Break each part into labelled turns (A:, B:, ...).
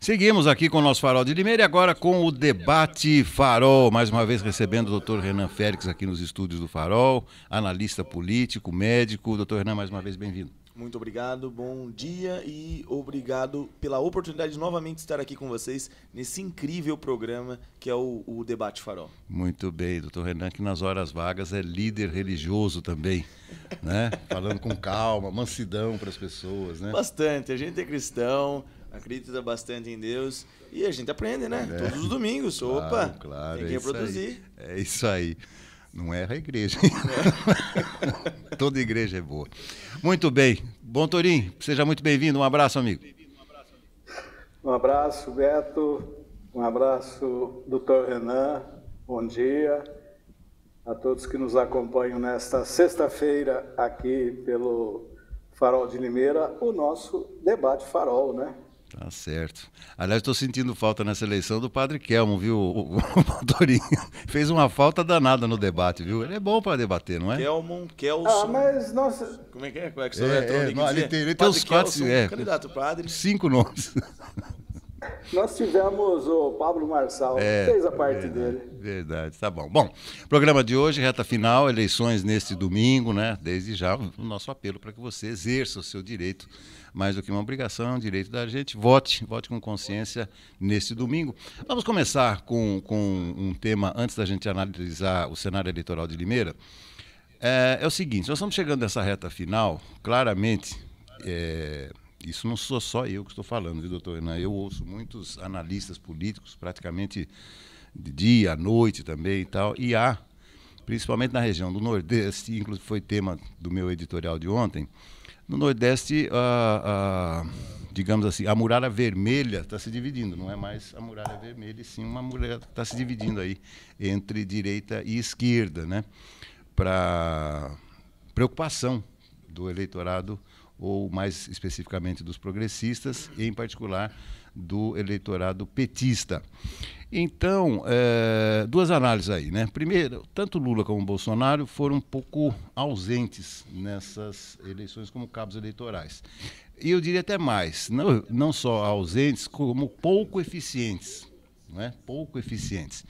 A: Seguimos aqui com o nosso Farol de Limeira e agora com o Debate Farol. Mais uma vez recebendo o Dr. Renan Félix aqui nos estúdios do Farol, analista político, médico. Dr. Renan, mais uma vez, bem-vindo.
B: Muito obrigado, bom dia e obrigado pela oportunidade de novamente estar aqui com vocês nesse incrível programa que é o Debate Farol.
A: Muito bem, doutor Renan, que nas horas vagas é líder religioso também, né? Falando com calma, mansidão para as pessoas, né?
B: Bastante, a gente é cristão, acredita bastante em Deus e a gente aprende, né? Todos os domingos, opa,
A: claro,
B: tem que reproduzir.
A: É isso aí. Não erra a igreja. Toda igreja é boa. Muito bem. Bom, Torinho, seja muito bem-vindo. Um abraço, amigo.
C: Um abraço, Beto. Um abraço, doutor Renan. Bom dia a todos que nos acompanham nesta sexta-feira aqui pelo Farol de Limeira, o nosso Debate Farol, né?
A: Tá certo. Aliás, estou sentindo falta nessa eleição do Padre Kelmo, viu, o Torinho? Fez uma falta danada no debate, viu? Ele é bom para debater, não é?
B: Kelson.
C: Mas nossa...
B: Como é que é? Como é que
A: ele tem os quatro...
B: candidato padre.
A: 5 nomes.
C: Nós tivemos o Pablo Marçal, fez a parte dele.
A: Verdade, tá bom. Bom, programa de hoje, reta final, eleições neste domingo, né? Desde já, o nosso apelo para que você exerça o seu direito, mais do que uma obrigação, é um direito da gente. Vote com consciência neste domingo. Vamos começar com um tema, antes da gente analisar o cenário eleitoral de Limeira. É o seguinte, nós estamos chegando nessa reta final, claramente... Isso não sou só eu que estou falando, viu, doutor Renan? Eu ouço muitos analistas políticos, praticamente de dia, à noite também e tal, e há, principalmente na região do Nordeste, inclusive foi tema do meu editorial de ontem, no Nordeste, digamos assim, a muralha vermelha está se dividindo, não é mais a muralha vermelha, e sim uma muralha que está se dividindo aí entre direita e esquerda, né? Para preocupação do eleitorado, ou mais especificamente dos progressistas, e em particular do eleitorado petista. Então, duas análises aí, né? Primeiro, tanto Lula como Bolsonaro foram um pouco ausentes nessas eleições como cabos eleitorais. E eu diria até mais, não só ausentes, como pouco eficientes, não é? Pouco eficientes.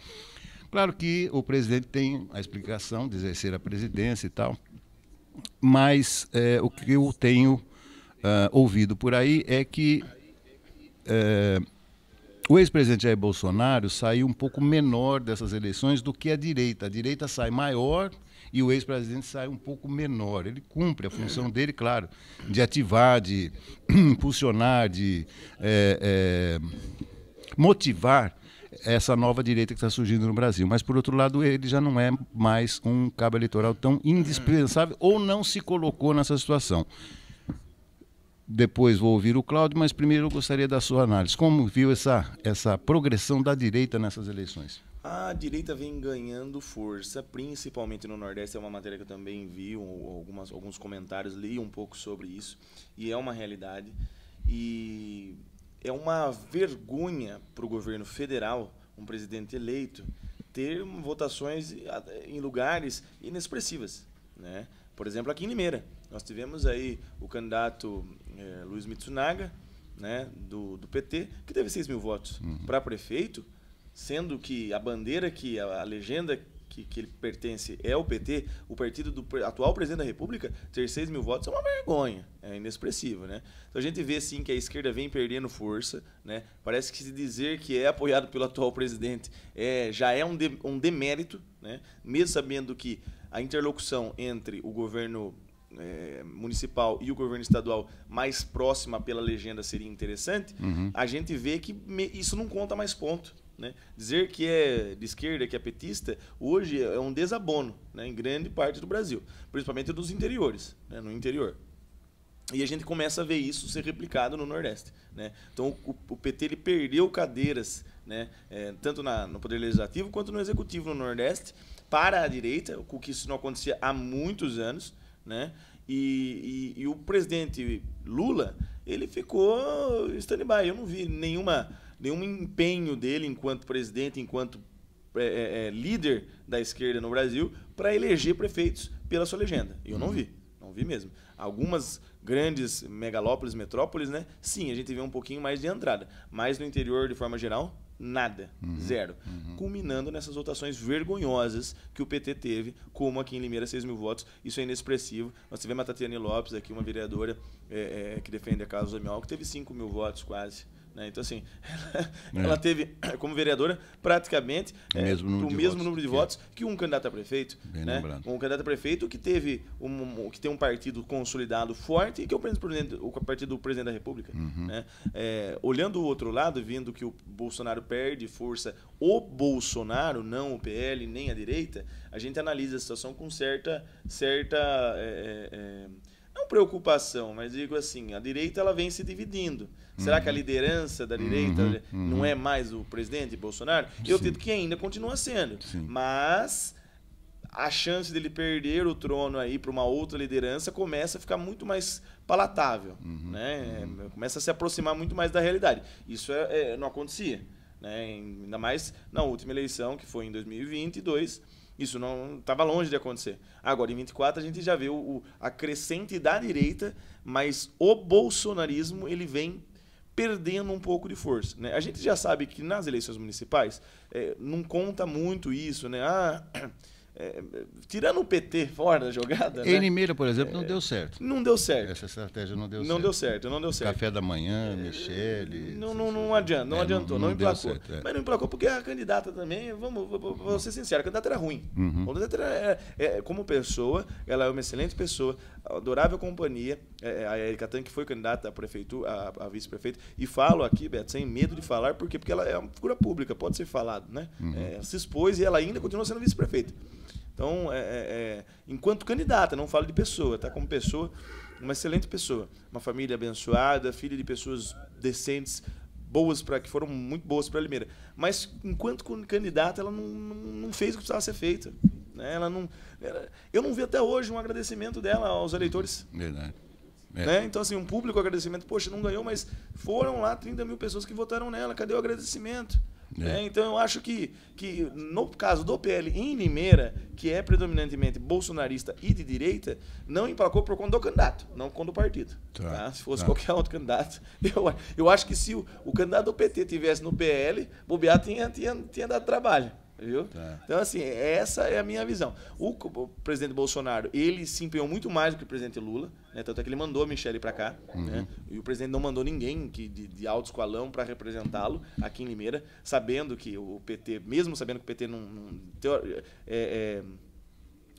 A: Claro que o presidente tem a explicação de exercer a presidência e tal, mas o que eu tenho ouvido por aí é que o ex-presidente Jair Bolsonaro saiu um pouco menor dessas eleições do que a direita. A direita sai maior e o ex-presidente sai um pouco menor. Ele cumpre a função dele, claro, de ativar, de impulsionar, de motivar essa nova direita que está surgindo no Brasil. Mas, por outro lado, ele já não é mais um cabo eleitoral tão indispensável ou não se colocou nessa situação. Depois vou ouvir o Cláudio, mas primeiro eu gostaria da sua análise. Como viu essa progressão da direita nessas eleições?
B: A direita vem ganhando força, principalmente no Nordeste. É uma matéria que eu também vi, alguns comentários, li um pouco sobre isso, e é uma realidade. E é uma vergonha para o governo federal, um presidente eleito, ter votações em lugares inexpressivas, né? Por exemplo, aqui em Limeira, nós tivemos aí o candidato Luiz Mitsunaga, né, do PT, que teve 6 mil votos para prefeito, sendo que a bandeira, a legenda que ele pertence é o PT, o partido do atual presidente da República, ter 6 mil votos é uma vergonha, é inexpressivo, né? Então a gente vê sim que a esquerda vem perdendo força, né? Parece que se dizer que é apoiado pelo atual presidente já é um demérito, né? Mesmo sabendo que a interlocução entre o governo municipal e o governo estadual mais próxima pela legenda seria interessante, a gente vê que isso não conta mais ponto. Né? Dizer que é de esquerda, que é petista, hoje é um desabono, né, em grande parte do Brasil, principalmente dos interiores, né, no interior. E a gente começa a ver isso ser replicado no Nordeste, né? Então o PT ele perdeu cadeiras, né, tanto no Poder Legislativo quanto no Executivo no Nordeste para a direita, o que isso não acontecia há muitos anos, né? E o presidente Lula ele ficou stand-by. Eu não vi nenhum empenho dele enquanto presidente, enquanto líder da esquerda no Brasil, para eleger prefeitos pela sua legenda. Eu não vi mesmo. Algumas grandes megalópolis, metrópoles, né? Sim, a gente vê um pouquinho mais de entrada. Mas no interior, de forma geral, nada, zero. Culminando nessas votações vergonhosas que o PT teve, como aqui em Limeira, 6 mil votos. Isso é inexpressivo. Nós tivemos a Tatiane Lopes aqui, uma vereadora que defende a causa animal, que teve 5 mil votos quase. Então, assim, ela teve, como vereadora, praticamente o mesmo número de votos que um candidato a prefeito. Né? Um candidato a prefeito que tem um partido consolidado forte e que é o partido do presidente da República. Né? Olhando o outro lado, vendo que o Bolsonaro perde força, o Bolsonaro, não o PL, nem a direita, a gente analisa a situação com certa não preocupação, mas digo assim, a direita ela vem se dividindo. Será que a liderança da direita não é mais o presidente Bolsonaro? Eu acredito que ainda continua sendo. Sim. Mas a chance dele perder o trono aí para uma outra liderança começa a ficar muito mais palatável. Né? Começa a se aproximar muito mais da realidade. Isso não acontecia. Né? Ainda mais na última eleição, que foi em 2022. Isso não estava longe de acontecer. Agora, em 24, a gente já vê a crescente da direita, mas o bolsonarismo ele vem perdendo um pouco de força. Né? A gente já sabe que nas eleições municipais não conta muito isso. Né? Tirando o PT fora da jogada...
A: Em Limeira, por exemplo, não deu certo.
B: Não deu certo.
A: Essa estratégia não deu certo.
B: Não deu certo.
A: Café da manhã, Michele...
B: Não adiantou, não emplacou. Certo, Mas não emplacou porque a candidata também, vou ser sincero, a candidata era ruim. A candidata como pessoa, ela é uma excelente pessoa, adorável companhia. A Erika Tanque foi candidata a prefeitura, a vice-prefeita. E falo aqui, Beto, sem medo de falar, porque ela é uma figura pública, pode ser falado. Né? Ela se expôs e ela ainda continua sendo vice-prefeita. Então, enquanto candidata, não falo de pessoa, tá? Como pessoa, uma excelente pessoa. Uma família abençoada, filha de pessoas decentes, que foram muito boas para a Limeira. Mas, enquanto candidata, ela não fez o que precisava ser feito. Né? Eu não vi até hoje um agradecimento dela aos eleitores.
A: Verdade.
B: Né? Então, assim, um público agradecimento. Poxa, não ganhou, mas foram lá 30 mil pessoas que votaram nela. Cadê o agradecimento? Então, eu acho que no caso do PL em Limeira, que é predominantemente bolsonarista e de direita, não emplacou por conta do candidato, não por conta do partido. Tá? Se fosse qualquer outro candidato, eu acho que se o candidato do PT tivesse no PL, bobear tinha dado trabalho. Viu? Então, assim, essa é a minha visão. O presidente Bolsonaro, ele se empenhou muito mais do que o presidente Lula, né? Tanto é que ele mandou a Michele para cá, né? E o presidente não mandou ninguém de alto escalão para representá-lo aqui em Limeira, sabendo que o PT, mesmo sabendo que o PT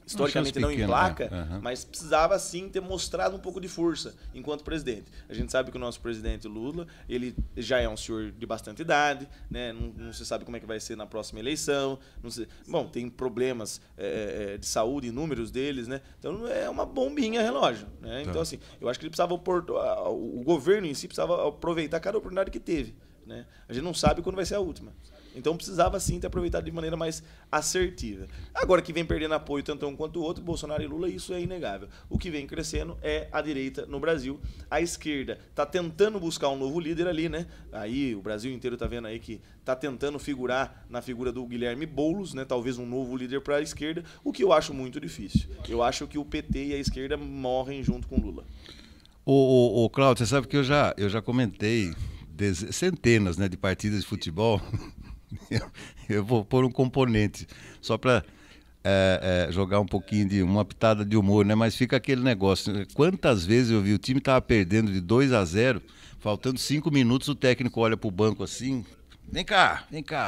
B: historicamente não emplaca, mas precisava sim ter mostrado um pouco de força enquanto presidente. A gente sabe que o nosso presidente Lula, ele já é um senhor de bastante idade, né? Não se sabe como é que vai ser na próxima eleição. Bom, tem problemas de saúde, inúmeros deles, né? Então é uma bombinha relógio. Né? Então, assim, eu acho que ele precisava o governo em si precisava aproveitar cada oportunidade que teve. Né? A gente não sabe quando vai ser a última. Então precisava sim ter aproveitado de maneira mais assertiva. Agora que vem perdendo apoio tanto um quanto o outro, Bolsonaro e Lula, isso é inegável. O que vem crescendo é a direita no Brasil. A esquerda está tentando buscar um novo líder ali, né? Aí o Brasil inteiro está vendo aí que está tentando figurar na figura do Guilherme Boulos, né? Talvez um novo líder para a esquerda, o que eu acho muito difícil. Eu acho que o PT e a esquerda morrem junto com o Lula.
A: Ô Cláudio, você sabe que eu já comentei centenas, né, de partidas de futebol. Eu vou pôr um componente só para jogar um pouquinho de uma pitada de humor, né? Mas fica aquele negócio. Quantas vezes eu vi o time estava perdendo de 2-0, faltando 5 minutos, o técnico olha para o banco assim, vem cá,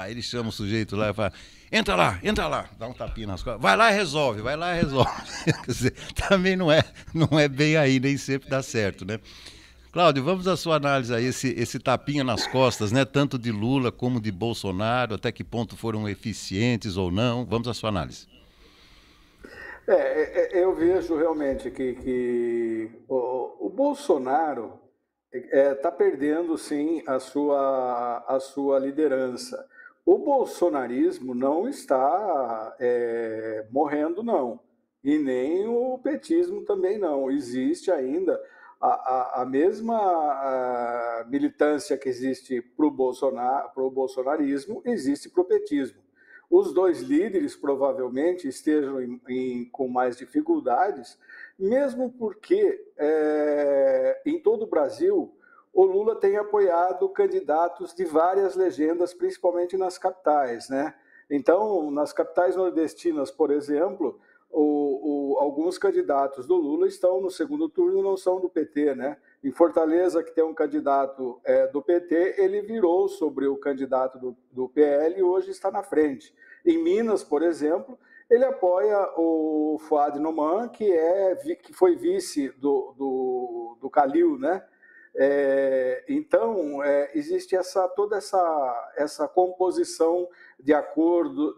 A: ele chama o sujeito lá e fala, entra lá, dá um tapinha nas costas, vai lá e resolve. Quer dizer, também não é bem aí, nem sempre dá certo, né? Cláudio, vamos à sua análise aí, esse tapinha nas costas, né? Tanto de Lula como de Bolsonaro, até que ponto foram eficientes ou não? Vamos à sua análise.
C: Eu vejo realmente que o Bolsonaro está perdendo, sim, a sua liderança. O bolsonarismo não está morrendo, não. E nem o petismo também não. Existe ainda... A mesma militância que existe para o bolsonarismo existe para o petismo. os dois líderes provavelmente estejam com mais dificuldades, mesmo porque em todo o Brasil o Lula tem apoiado candidatos de várias legendas, principalmente nas capitais, né? Então, nas capitais nordestinas, por exemplo, alguns candidatos do Lula estão no segundo turno e não são do PT, né? Em Fortaleza, que tem um candidato do PT, ele virou sobre o candidato do PL e hoje está na frente. Em Minas, por exemplo, ele apoia o Fuad Noman, que foi vice do Calil, né? Então, existe toda essa composição de acordos,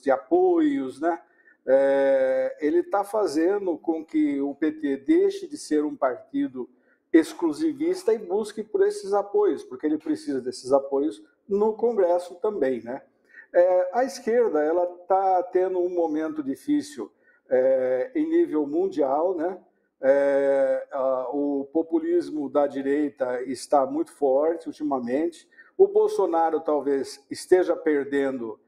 C: de apoios, né? Ele está fazendo com que o PT deixe de ser um partido exclusivista e busque por esses apoios, porque ele precisa desses apoios no Congresso também, né? A esquerda ela está tendo um momento difícil em nível mundial, né? O populismo da direita está muito forte ultimamente. O Bolsonaro talvez esteja perdendo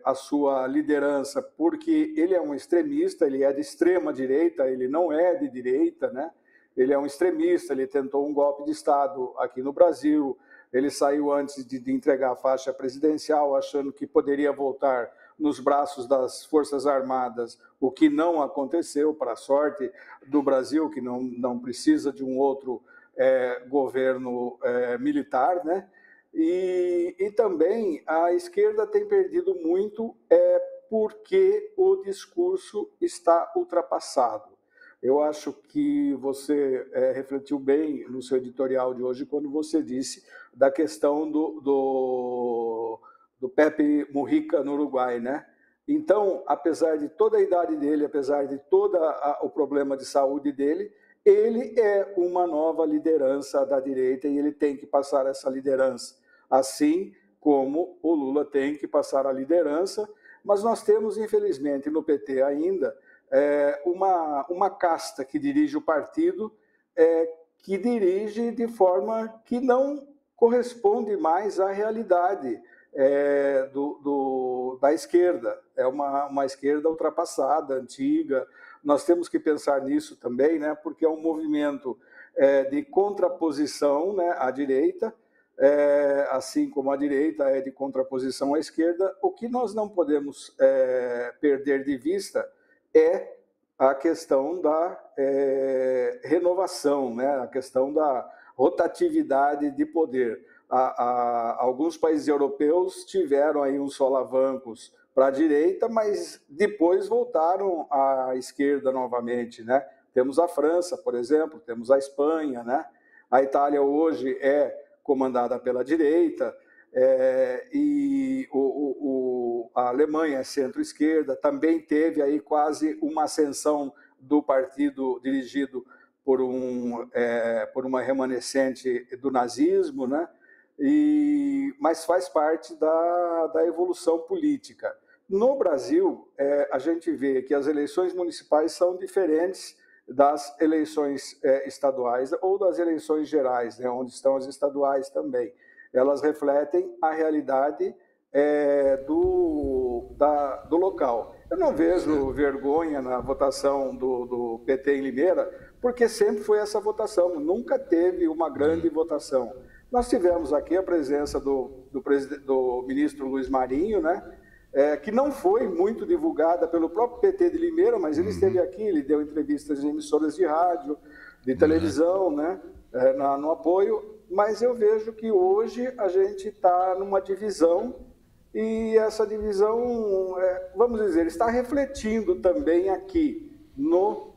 C: a sua liderança porque ele é um extremista, ele é de extrema direita, ele não é de direita, né? Ele é um extremista, ele tentou um golpe de Estado aqui no Brasil, ele saiu antes de entregar a faixa presidencial, achando que poderia voltar nos braços das Forças Armadas, o que não aconteceu, para a sorte do Brasil, que não precisa de um outro governo militar, né? E também a esquerda tem perdido muito porque o discurso está ultrapassado. Eu acho que você refletiu bem no seu editorial de hoje quando você disse da questão do Pepe Mujica no Uruguai, né? Então, apesar de toda a idade dele, apesar de todo o problema de saúde dele, ele é uma nova liderança da direita e ele tem que passar essa liderança, assim como o Lula tem que passar a liderança, mas nós temos, infelizmente, no PT ainda, uma casta que dirige o partido, que dirige de forma que não corresponde mais à realidade da esquerda. É uma esquerda ultrapassada, antiga. Nós temos que pensar nisso também, né, porque é um movimento de contraposição, né, à direita, assim como a direita é de contraposição à esquerda. O que nós não podemos perder de vista é a questão da renovação, né? A questão da rotatividade de poder. Alguns países europeus tiveram aí uns solavancos para a direita, mas depois voltaram à esquerda novamente, né? Temos a França, por exemplo, temos a Espanha, né? A Itália hoje é comandada pela direita, e a Alemanha é centro-esquerda, também teve aí quase uma ascensão do partido dirigido por uma remanescente do nazismo, né? Mas faz parte da evolução política. No Brasil, a gente vê que as eleições municipais são diferentes das eleições estaduais ou das eleições gerais, né, onde estão as estaduais também. Elas refletem a realidade do local. Eu não vejo vergonha na votação do PT em Limeira, porque sempre foi essa votação, nunca teve uma grande votação. Nós tivemos aqui a presença do ministro Luiz Marinho, né, que não foi muito divulgada pelo próprio PT de Limeira, mas ele esteve aqui, ele deu entrevistas em emissoras de rádio, de televisão, né, no apoio, mas eu vejo que hoje a gente está numa divisão, e essa divisão, vamos dizer, está refletindo também aqui no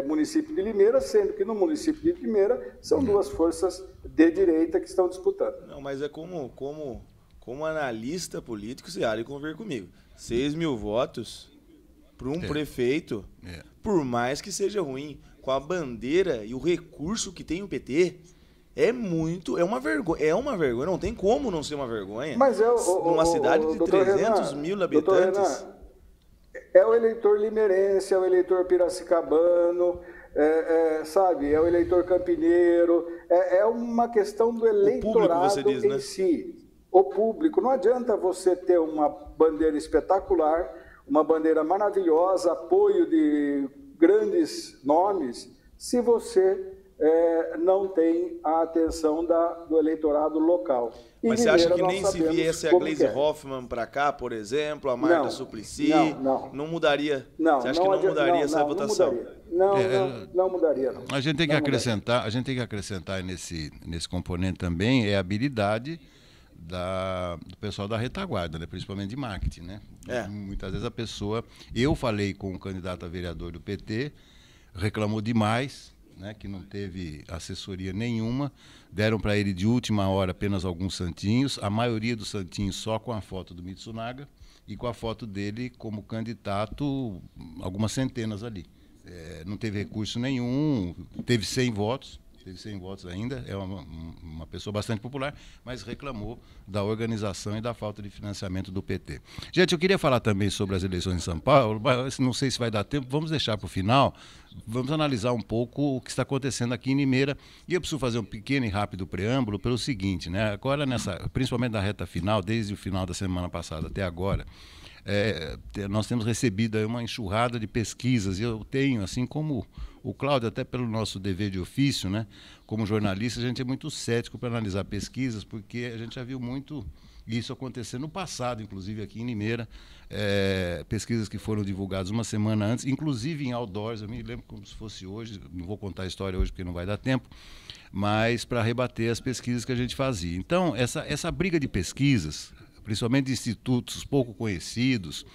C: município de Limeira, sendo que no município de Limeira são duas forças de direita que estão disputando.
B: Não, mas é como analista político, você há de conver comigo. 6 mil votos para um prefeito, por mais que seja ruim, com a bandeira e o recurso que tem o PT, é uma vergonha, não tem como não ser uma vergonha.
C: Mas
B: numa cidade de 300 mil habitantes.
C: É o eleitor limeirense, é o eleitor piracicabano, sabe, é o eleitor campineiro, é uma questão do eleitorado
B: você diz,
C: em
B: né?
C: si. o público. Não adianta você ter uma bandeira espetacular, uma bandeira maravilhosa, apoio de grandes nomes, se você não tem a atenção do eleitorado local.
B: Mas você acha que nem se viesse a Gleisi Hoffmann para cá, por exemplo, a Marta Suplicy, não mudaria? Você acha que não mudaria essa votação?
C: Não mudaria. Não.
A: A gente tem que acrescentar nesse componente também a habilidade do pessoal da retaguarda, né? Principalmente de marketing, né? Muitas vezes a pessoa... Eu falei com um candidato a vereador do PT, reclamou demais, né, que não teve assessoria nenhuma, deram para ele de última hora apenas alguns santinhos, a maioria dos santinhos só com a foto do Mitsunaga e com a foto dele como candidato, algumas centenas ali. Não teve recurso nenhum, teve 100 votos ainda, é uma pessoa bastante popular, mas reclamou da organização e da falta de financiamento do PT. Gente, eu queria falar também sobre as eleições em São Paulo, mas não sei se vai dar tempo, vamos deixar para o final, vamos analisar um pouco o que está acontecendo aqui em Limeira, e eu preciso fazer um pequeno e rápido preâmbulo pelo seguinte, né? Agora, principalmente na reta final, desde o final da semana passada até agora, nós temos recebido aí uma enxurrada de pesquisas, e eu tenho, assim como o Cláudio, até pelo nosso dever de ofício, né, como jornalista, a gente é muito cético para analisar pesquisas, porque a gente já viu muito isso acontecer no passado, inclusive aqui em Limeira, pesquisas que foram divulgadas uma semana antes, inclusive em outdoors, eu me lembro como se fosse hoje, não vou contar a história hoje porque não vai dar tempo, mas para rebater as pesquisas que a gente fazia. Então, essa briga de pesquisas, principalmente de institutos pouco conhecidos,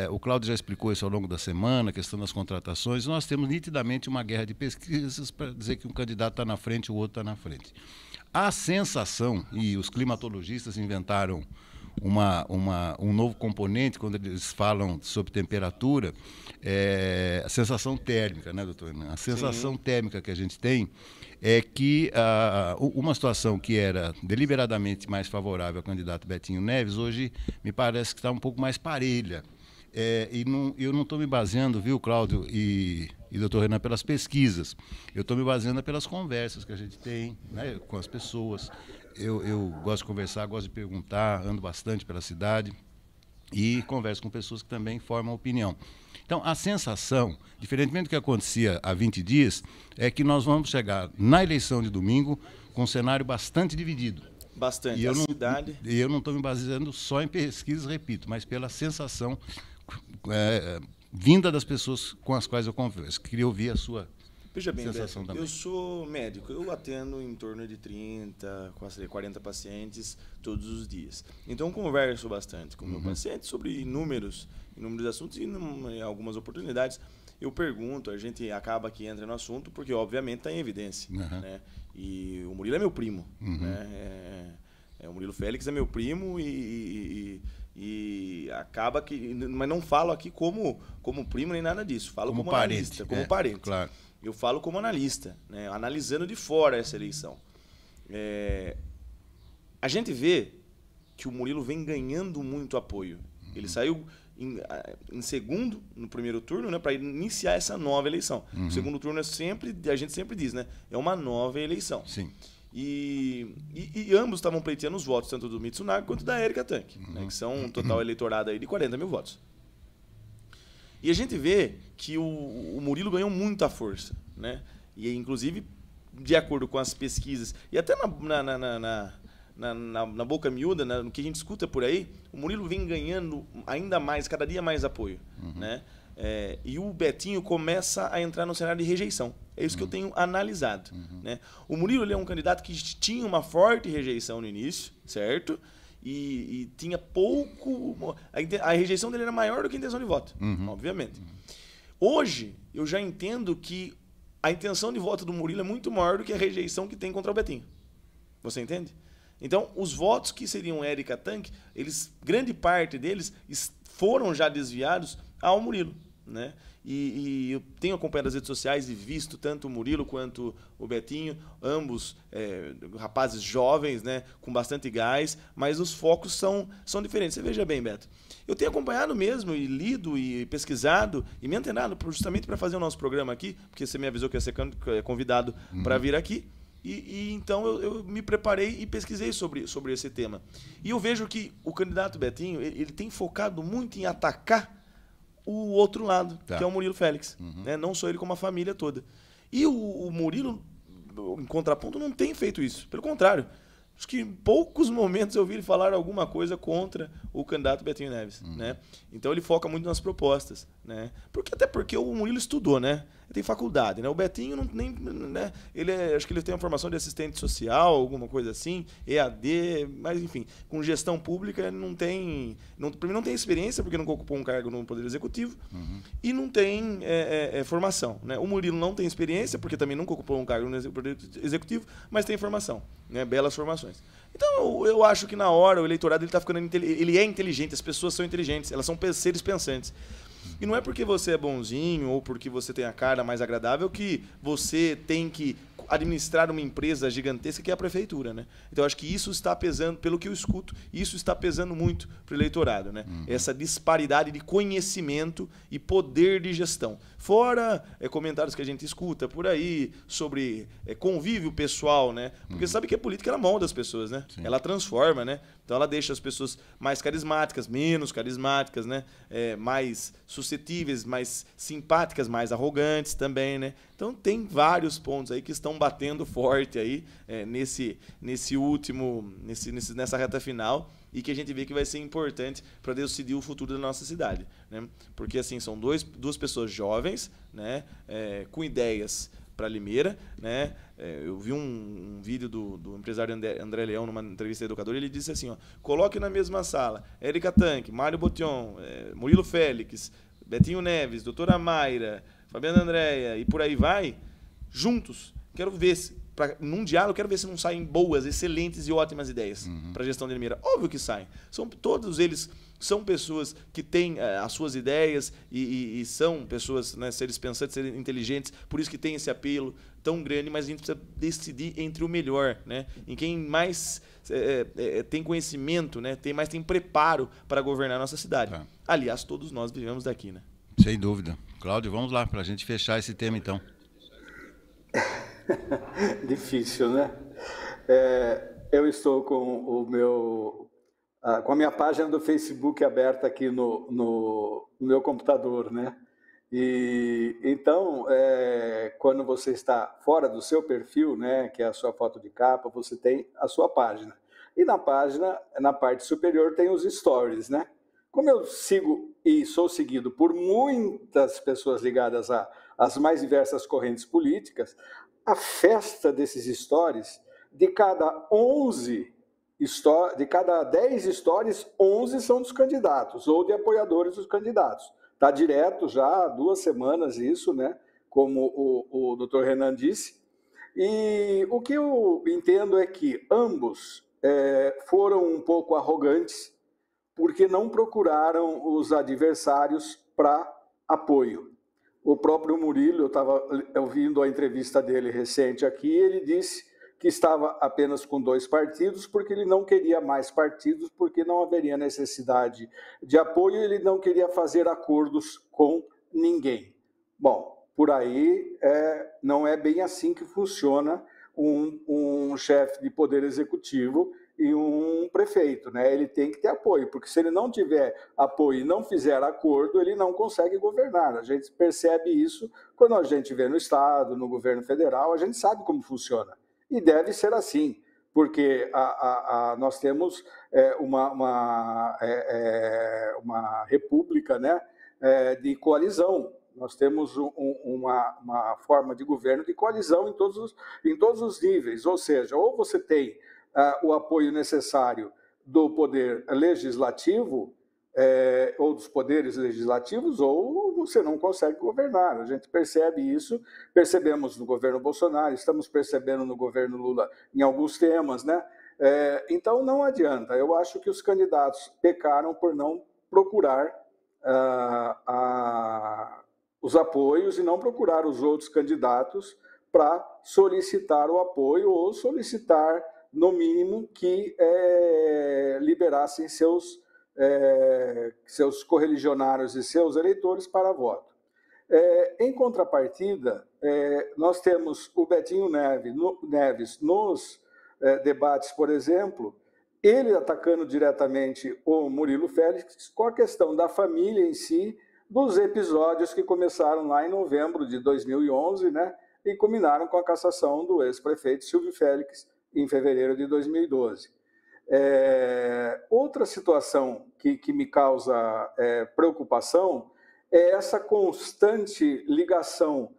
A: o Cláudio já explicou isso ao longo da semana, a questão das contratações, nós temos nitidamente uma guerra de pesquisas para dizer que um candidato está na frente e o outro está na frente. A sensação, e os climatologistas inventaram um novo componente quando eles falam sobre temperatura, a sensação térmica, né, doutor? A sensação térmica que a gente tem é que uma situação que era deliberadamente mais favorável ao candidato Betinho Neves, hoje me parece que está um pouco mais parelha. Eu não estou me baseando, viu, Cláudio e doutor Renan, pelas pesquisas. Eu estou me baseando pelas conversas que a gente tem, né, com as pessoas. Eu gosto de conversar, gosto de perguntar, ando bastante pela cidade e converso com pessoas que também formam opinião. Então, a sensação, diferentemente do que acontecia há 20 dias, é que nós vamos chegar na eleição de domingo com um cenário bastante dividido.
B: Bastante.
A: E eu não estou me baseando só em pesquisas, repito, mas pela sensação vinda das pessoas com as quais eu converso. Queria ouvir a sua sensação também.
B: Eu sou médico, eu atendo em torno de 30, quase 40 pacientes todos os dias. Então, converso bastante com o meu paciente sobre inúmeros assuntos e em algumas oportunidades eu pergunto, a gente acaba que entra no assunto porque obviamente está em evidência, né? E o Murilo é meu primo, né? O Murilo Félix é meu primo e acaba que, mas não falo aqui como primo nem nada disso, falo como analista, como parente.
A: Claro.
B: Eu falo como analista, né? Analisando de fora essa eleição. A gente vê que o Murilo vem ganhando muito apoio. Ele saiu em segundo no primeiro turno, né, para iniciar essa nova eleição. O segundo turno a gente sempre diz, né, é uma nova eleição.
A: Sim.
B: E ambos estavam pleiteando os votos, tanto do Mitsunaga quanto da Érica Tanque, né, que são um total eleitorado aí de 40 mil votos. E a gente vê que o Murilo ganhou muita força, né? E inclusive, de acordo com as pesquisas, e até na boca miúda, né, no que a gente escuta por aí, o Murilo vem ganhando ainda mais, cada dia mais apoio, né? E o Betinho começa a entrar no cenário de rejeição. É isso que eu tenho analisado, né? O Murilo, ele é um candidato que tinha uma forte rejeição no início, certo? E tinha pouco... A rejeição dele era maior do que a intenção de voto, obviamente. Hoje, eu já entendo que a intenção de voto do Murilo é muito maior do que a rejeição que tem contra o Betinho. Você entende? Então, os votos que seriam Érica Tanque, grande parte deles foram já desviados ao Murilo, né? E eu tenho acompanhado as redes sociais e visto tanto o Murilo quanto o Betinho, ambos rapazes jovens, né, com bastante gás, mas os focos são diferentes. Você veja bem, Beto, eu tenho acompanhado mesmo e lido e pesquisado e me antenado justamente para fazer o nosso programa aqui, porque você me avisou que ia ser convidado para vir aqui. E então eu me preparei e pesquisei sobre esse tema. E eu vejo que o candidato Betinho, ele tem focado muito em atacar o outro lado, que é o Murilo Félix. Né? Não só ele, como a família toda. E o Murilo, em contraponto, não tem feito isso. Pelo contrário. Acho que em poucos momentos eu vi ele falar alguma coisa contra o candidato Betinho Neves. Né? Então ele foca muito nas propostas. Né? Até porque o Murilo estudou, né? Ele tem faculdade. Né? O Betinho não nem. Né? Acho que ele tem uma formação de assistente social, alguma coisa assim, EAD, mas enfim, com gestão pública não tem. Primeiro não tem experiência, porque nunca ocupou um cargo no Poder Executivo, e não tem formação. Né? O Murilo não tem experiência, porque também nunca ocupou um cargo no Poder Executivo, mas tem formação. Né? Belas formações. Então, eu acho que na hora o eleitorado ele tá ficando ele é inteligente, as pessoas são inteligentes, elas são seres pensantes. E não é porque você é bonzinho ou porque você tem a cara mais agradável que você tem que administrar uma empresa gigantesca que é a prefeitura, né? Então, eu acho que isso está pesando, pelo que eu escuto, isso está pesando muito para o eleitorado, né? Essa disparidade de conhecimento e poder de gestão. Fora comentários que a gente escuta por aí sobre convívio pessoal, né? Porque você sabe que a política ela molda as pessoas, né? Sim. Ela transforma, né? Então ela deixa as pessoas mais carismáticas, menos carismáticas, né? Mais suscetíveis, mais simpáticas, mais arrogantes também, né? Então tem vários pontos aí que estão batendo forte aí nessa reta final e que a gente vê que vai ser importante para decidir o futuro da nossa cidade, né? Porque assim são duas pessoas jovens, né? Com ideias para Limeira, né? Eu vi um vídeo do empresário André Leão numa entrevista educadora, ele disse assim, ó, coloque na mesma sala Érica Tanque, Mário Botion, Murilo Félix, Betinho Neves, doutora Mayra, Fabiana Andréia e por aí vai, juntos. Quero ver num diálogo, quero ver se não saem boas, excelentes e ótimas ideias para a gestão de Limeira. Óbvio que saem. Todos eles são pessoas que têm as suas ideias e são pessoas, né, seres pensantes, seres inteligentes, por isso que tem esse apelo tão grande, mas a gente precisa decidir entre o melhor, né, em quem mais tem conhecimento, né, tem preparo para governar a nossa cidade. Aliás, todos nós vivemos daqui, né?
A: Sem dúvida. Cláudio, vamos lá, para a gente fechar esse tema, então.
C: Difícil, né? Eu estou com com a minha página do Facebook aberta aqui no meu computador, né? E então, quando você está fora do seu perfil, né, que é a sua foto de capa, você tem a sua página. E na página, na parte superior, tem os stories, né? Como eu sigo e sou seguido por muitas pessoas ligadas às mais diversas correntes políticas, a festa desses stories, de cada 10 stories, 11 são dos candidatos ou de apoiadores dos candidatos. Está direto já há 2 semanas isso, né? Como o doutor Renan disse. E o que eu entendo é que ambos foram um pouco arrogantes porque não procuraram os adversários para apoio. O próprio Murilo, eu estava ouvindo a entrevista dele recente aqui, ele disse que estava apenas com 2 partidos, porque ele não queria mais partidos, porque não haveria necessidade de apoio, ele não queria fazer acordos com ninguém. Bom, por aí não é bem assim que funciona um chefe de poder executivo e um prefeito, né? Ele tem que ter apoio, porque se ele não tiver apoio e não fizer acordo, ele não consegue governar. A gente percebe isso quando a gente vê no Estado, no governo federal, a gente sabe como funciona. E deve ser assim, porque nós temos uma república, né, de coalizão. Nós temos uma forma de governo de coalizão em todos os níveis, ou seja, ou você tem o apoio necessário do poder legislativo ou dos poderes legislativos, ou você não consegue governar. A gente percebe isso, percebemos no governo Bolsonaro, estamos percebendo no governo Lula em alguns temas, né? Então não adianta. Eu acho que os candidatos pecaram por não procurar os apoios e não procurar os outros candidatos para solicitar o apoio ou solicitar, no mínimo, que liberassem seus correligionários e seus eleitores para voto. Em contrapartida, nós temos o Betinho Neves nos debates, por exemplo, ele atacando diretamente o Murilo Félix com a questão da família em si, dos episódios que começaram lá em novembro de 2011, né, e culminaram com a cassação do ex-prefeito Silvio Félix em fevereiro de 2012. Outra situação que me causa preocupação é essa constante ligação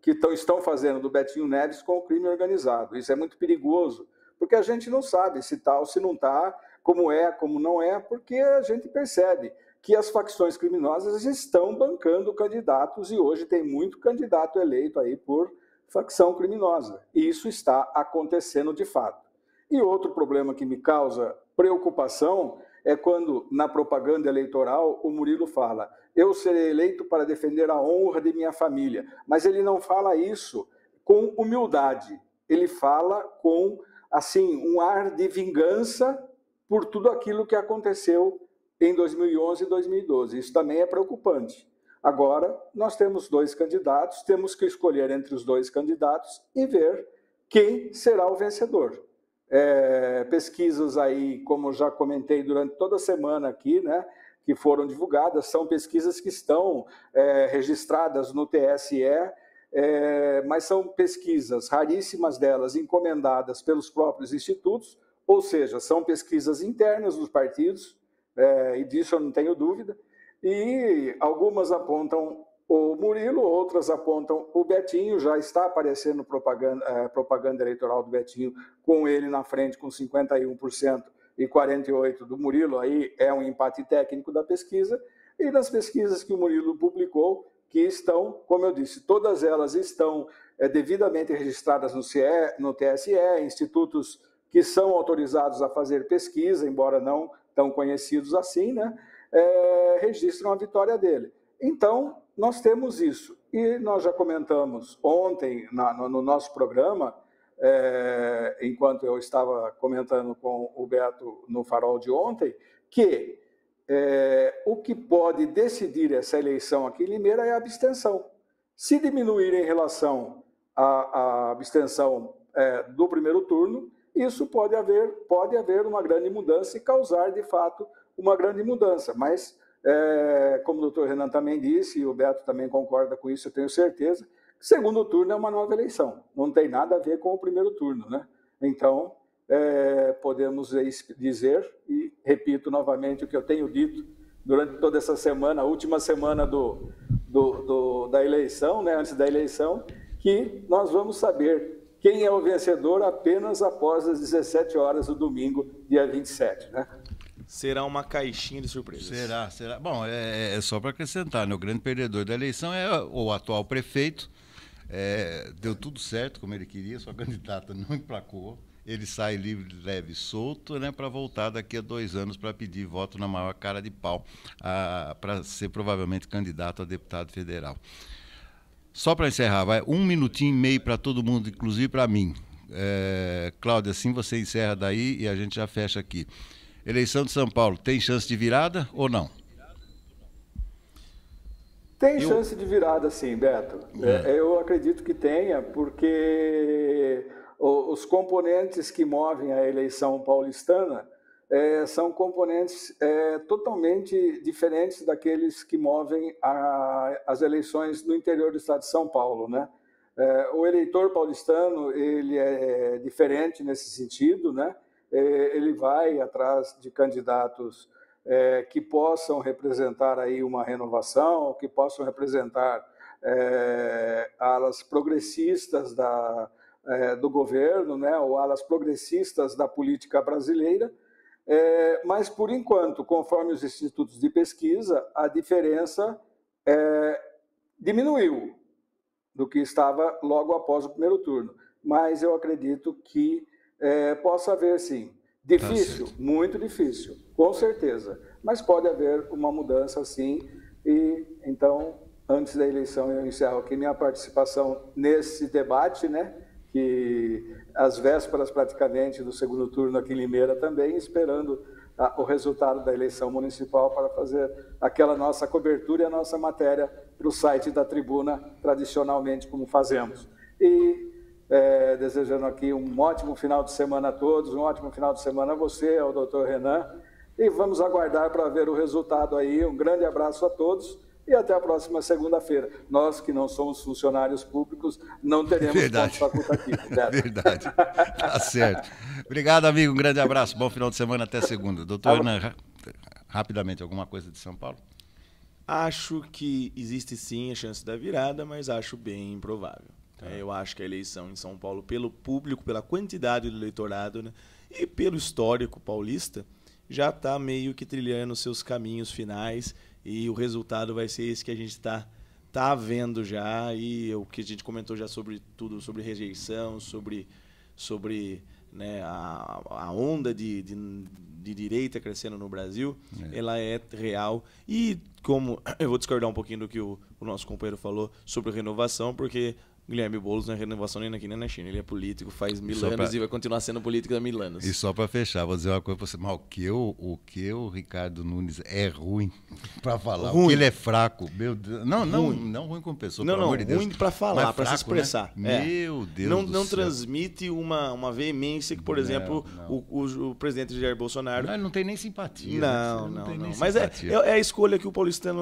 C: que estão fazendo do Betinho Neves com o crime organizado. Isso é muito perigoso, porque a gente não sabe se está ou se não está, como é, como não é, porque a gente percebe que as facções criminosas estão bancando candidatos e hoje tem muito candidato eleito aí por facção criminosa. E isso está acontecendo de fato. E outro problema que me causa preocupação é quando, na propaganda eleitoral, o Murilo fala: eu serei eleito para defender a honra de minha família. Mas ele não fala isso com humildade. Ele fala com, assim, um ar de vingança por tudo aquilo que aconteceu em 2011 e 2012. Isso também é preocupante. Agora, nós temos 2 candidatos, temos que escolher entre os 2 candidatos e ver quem será o vencedor. Pesquisas aí, como já comentei durante toda a semana aqui, né, que foram divulgadas, são pesquisas que estão registradas no TSE, mas são pesquisas, raríssimas delas, encomendadas pelos próprios institutos, ou seja, são pesquisas internas dos partidos, e disso eu não tenho dúvida, e algumas apontam o Murilo, outras apontam o Betinho. Já está aparecendo propaganda eleitoral do Betinho, com ele na frente com 51% e 48% do Murilo. Aí é um empate técnico da pesquisa. E nas pesquisas que o Murilo publicou, que estão, como eu disse, todas elas estão devidamente registradas no TSE, institutos que são autorizados a fazer pesquisa, embora não tão conhecidos assim, né, registram a vitória dele. Então, nós temos isso. E nós já comentamos ontem no nosso programa, enquanto eu estava comentando com o Beto no Farol de ontem, que o que pode decidir essa eleição aqui em Limeira é a abstenção. Se diminuir em relação à abstenção do primeiro turno, isso pode haver uma grande mudança e causar, de fato, uma grande mudança. Mas, como o doutor Renan também disse, e o Beto também concorda com isso, eu tenho certeza, segundo turno é uma nova eleição. Não tem nada a ver com o primeiro turno, né? Então, podemos dizer, e repito novamente o que eu tenho dito durante toda essa semana, a última semana da eleição, né, antes da eleição, que nós vamos saber quem é o vencedor apenas após as 17 horas do domingo, dia 27, né?
B: Será uma caixinha de surpresas.
A: Será. Bom, é só para acrescentar, né? O grande perdedor da eleição é o atual prefeito. Deu tudo certo como ele queria, sua candidata não emplacou. Ele sai livre, leve e solto, né, para voltar daqui a 2 anos para pedir voto na maior cara de pau, para ser provavelmente candidato a deputado federal. Só para encerrar, vai 1 minutinho e meio para todo mundo, inclusive para mim. Cláudia, assim você encerra daí e a gente já fecha aqui. Eleição de São Paulo, tem chance de virada ou não?
C: Tem chance de virada, sim, Beto. Eu acredito que tenha, porque os componentes que movem a eleição paulistana são componentes totalmente diferentes daqueles que movem as eleições no interior do estado de São Paulo, né? O eleitor paulistano, ele é diferente nesse sentido, né? Ele vai atrás de candidatos que possam representar aí uma renovação, que possam representar alas progressistas do governo, né, ou alas progressistas da política brasileira, mas, por enquanto, conforme os institutos de pesquisa, a diferença diminuiu do que estava logo após o primeiro turno. Mas eu acredito que possa haver, sim. Difícil, muito difícil, com certeza. Mas pode haver uma mudança, sim. E, então, antes da eleição, eu encerro aqui minha participação nesse debate, né? Que às vésperas, praticamente, do segundo turno aqui em Limeira também, esperando o resultado da eleição municipal para fazer aquela nossa cobertura e a nossa matéria para o site da Tribuna, tradicionalmente como fazemos. E desejando aqui um ótimo final de semana a todos, um ótimo final de semana a você, ao doutor Renan, e vamos aguardar para ver o resultado aí. Um grande abraço a todos e até a próxima segunda-feira. Nós que não somos funcionários públicos não teremos ponto facultativo.
A: Verdade, tá certo. Obrigado, amigo, um grande abraço, bom final de semana, até segunda. Doutor Renan, rapidamente, alguma coisa de São Paulo?
B: Acho que existe sim a chance da virada, mas acho bem improvável. Eu acho que a eleição em São Paulo, pelo público, pela quantidade do eleitorado, né, e pelo histórico paulista, já está meio que trilhando seus caminhos finais e o resultado vai ser esse que a gente está vendo já, e o que a gente comentou já sobre tudo, sobre rejeição, sobre né, a onda de direita crescendo no Brasil, ela é real. E como eu vou discordar um pouquinho do que o nosso companheiro falou sobre renovação, porque Guilherme Boulos não é renovação nem aqui nem na China. Ele é político, faz 1000 anos e vai continuar sendo político há 1000 anos.
A: E só para fechar, vou dizer uma coisa para você. Mas o que o Ricardo Nunes é ruim para falar.
B: Ruim.
A: O que ele é fraco. Meu Deus. Não ruim como pessoa, pelo amor de Deus.
B: Ruim para falar, para se expressar.
A: Né? Meu Deus
B: não transmite uma veemência que, por exemplo, o presidente Jair Bolsonaro...
A: Não, ele não tem nem simpatia.
B: Não. Mas é a escolha que o paulista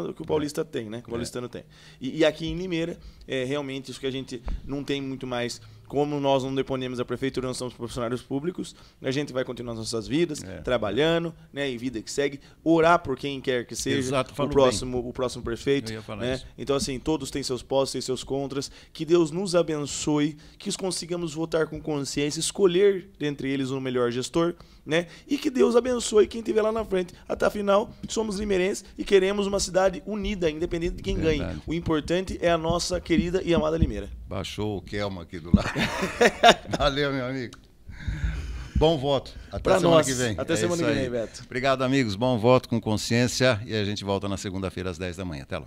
B: tem, né? Que o paulistano tem. E aqui em Limeira, realmente isso que a gente não tem muito mais. Como nós não dependemos da prefeitura, nós somos profissionais públicos, a gente vai continuar as nossas vidas, trabalhando, né, em vida que segue, orar por quem quer que seja.
A: Exato,
B: o próximo prefeito. Né? Então, assim, todos têm seus pós, têm seus contras. Que Deus nos abençoe, que consigamos votar com consciência, escolher dentre eles o melhor gestor, né? E que Deus abençoe quem estiver lá na frente. Até afinal, somos limeirenses e queremos uma cidade unida, independente de quem ganhe. O importante é a nossa querida e amada Limeira.
A: Baixou o Kelma aqui do lado. Valeu, meu amigo. Bom voto. Até semana que vem.
B: Até semana que vem, Beto.
A: Obrigado, amigos. Bom voto com consciência. E a gente volta na segunda-feira às 10 da manhã. Até lá.